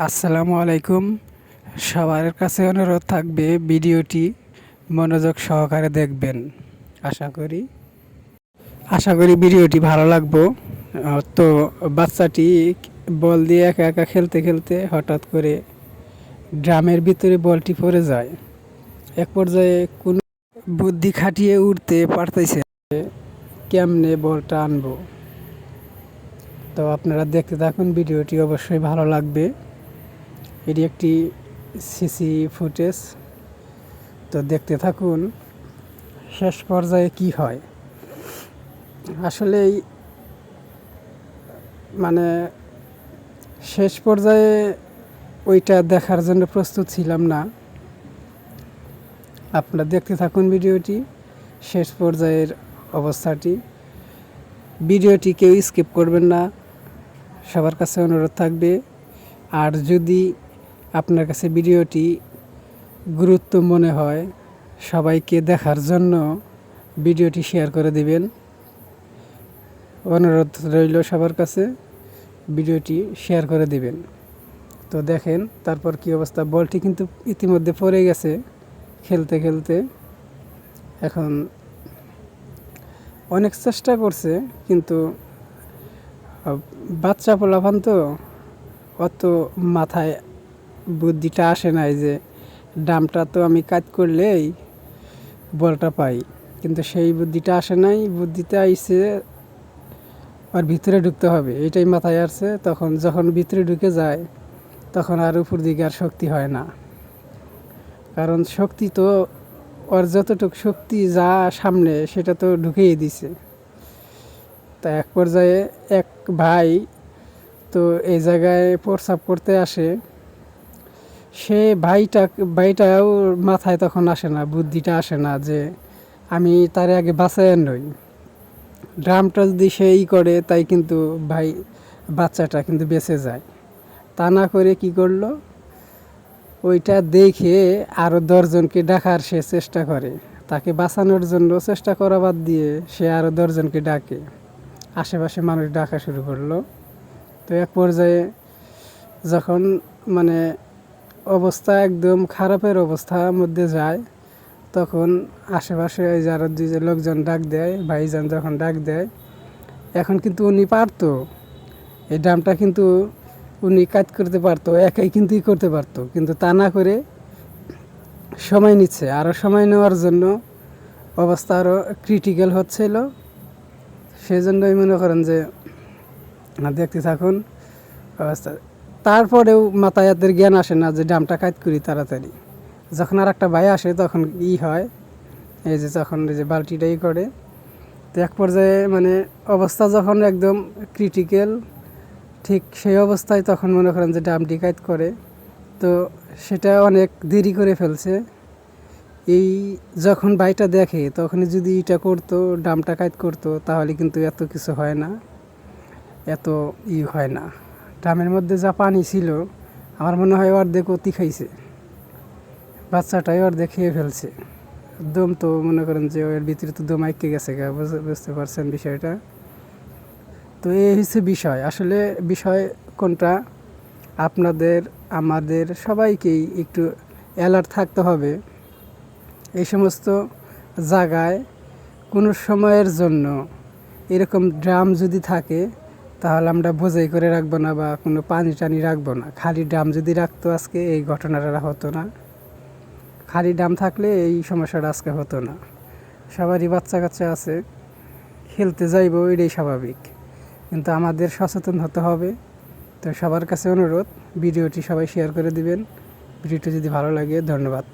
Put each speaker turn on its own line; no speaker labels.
আসসালামু আলাইকুম। সবার কাছে অনুরোধ থাকবে ভিডিওটি মনোযোগ সহকারে দেখবেন। আশা করি ভিডিওটি ভালো লাগবে। তো বাচ্চাটি বল দিয়ে একা একা খেলতে খেলতে হঠাৎ করে ড্রামের ভিতরে বলটি পড়ে যায়। এক পর্যায়ে কোনো বুদ্ধি খাটিয়ে উঠতে পারতেছে কেমনে বলটা আনবো। তো আপনারা দেখতে থাকুন, ভিডিওটি অবশ্যই ভালো লাগবে। এটি একটি সিসি ফুটেজ। তো দেখতে থাকুন শেষ পর্যায়ে কি হয়। আসলেই মানে শেষ পর্যায়ে ওইটা দেখার জন্য প্রস্তুত ছিলাম না। আপনারা দেখতে থাকুন ভিডিওটি শেষ পর্যায়ের অবস্থাটি। ভিডিওটি কেউ স্কিপ করবেন না, সবার কাছে অনুরোধ থাকবে। আর যদি আপনার কাছে ভিডিওটি গুরুত্ব মনে হয়, সবাইকে দেখার জন্য ভিডিওটি শেয়ার করে দিবেন। অনুরোধ রইল সবার কাছে, ভিডিওটি শেয়ার করে দিবেন। তো দেখেন তারপর কি অবস্থা। বলটি কিন্তু ইতিমধ্যে পড়ে গেছে খেলতে খেলতে। এখন অনেক চেষ্টা করছে, কিন্তু বাচ্চা পোলাপান তো অত মাথায় বুদ্ধিটা আসে নাই যে ডামটা তো আমি কাজ করলেই বলটা পাই। কিন্তু সেই বুদ্ধিটা আসে নাই। বুদ্ধিটা আইছে আর ভিতরে ঢুকতে হবে, এটাই মাথায় আসছে। তখন যখন ভিতরে ঢুকে যায় তখন আর উপর দিকে আর শক্তি হয় না। কারণ শক্তি তো ওর যতটুকু শক্তি যা সামনে সেটা তো ঢুকেই দিছে। তা এক পর্যায়ে এক ভাই তো এই জায়গায় প্রস্রাব করতে আসে। সে ভাইটাও মাথায় তখন আসে না, বুদ্ধিটা আসে না যে আমি তার আগে বাঁচায় নই। ড্রামটা যদি সেই করে তাই কিন্তু বাচ্চাটা কিন্তু বেঁচে যায়। তা না করে কি করলো, ওইটা দেখে আরও 10জনকে ডাকার সে চেষ্টা করে। তাকে বাঁচানোর জন্য চেষ্টা করা বাদ দিয়ে সে আরও 10জনকে ডাকে। আশেপাশে মানুষ ডাকা শুরু করলো। তো এক পর্যায়ে যখন মানে অবস্থা একদম খারাপের অবস্থার মধ্যে যায়, তখন আশেপাশে যারা দুইজন লোকজন ডাক দেয়, ভাইজান যখন ডাক দেয়, এখন কিন্তু উনি পারতো এই ড্রামটা কিন্তু উনি কাজ করতে পারতো, একাই কিন্তু করতে পারতো। কিন্তু তা না করে সময় নিচ্ছে। আরও সময় নেওয়ার জন্য অবস্থা আরও ক্রিটিক্যাল হচ্ছিল। সেজন্যই মনে করেন যে দেখতে থাকুন অবস্থা। তারপরেও মাথায় এদের জ্ঞান আসে না যে ড্রামটা কাজ করি তাড়াতাড়ি। যখন আর একটা ভাই আসে তখন হয় এই যে যখন এই যে বালতিটাই করে। তো এক পর্যায়ে মানে অবস্থা যখন একদম ক্রিটিক্যাল, ঠিক সেই অবস্থায় তখন মনে করেন যে ড্রামটি কাজ করে। তো সেটা অনেক দেরি করে ফেলছে। এই যখন ভাইটা দেখে তখনই যদি এটা করতো, ড্রামটা কাজ করতো, তাহলে কিন্তু এত কিছু হয় না, এত হয় না। ড্রামের মধ্যে যা পানি ছিল আমার মনে হয় অর্ধেক অতি খাইছে, বাচ্চাটাই অর্ধেক খেয়ে ফেলছে। দম তো মনে করেন যে ওর ভিতরে তো দম আইকে গেছে, বুঝতে পারছেন বিষয়টা। তো এই হচ্ছে বিষয়। আসলে বিষয় কোনটা, আপনাদের আমাদের সবাইকেই একটু অ্যালার্ট থাকতে হবে। এই সমস্ত জায়গায় কোনো সময়ের জন্য এরকম ড্রাম যদি থাকে তাহলে আমরা বোঝাই করে রাখবো না, বা কোনো পানি টানি রাখবো না। খালি ড্রাম যদি রাখতো আজকে এই ঘটনাটা হতো না। খালি ড্রাম থাকলে এই সমস্যাটা আজকে হতো না। সবারই বাচ্চা কাচ্চা আছে, খেলতে যাইবো, এটাই স্বাভাবিক। কিন্তু আমাদের সচেতন হতে হবে। তো সবার কাছে অনুরোধ, ভিডিওটি সবাই শেয়ার করে দিবেন। ভিডিওটি যদি ভালো লাগে, ধন্যবাদ।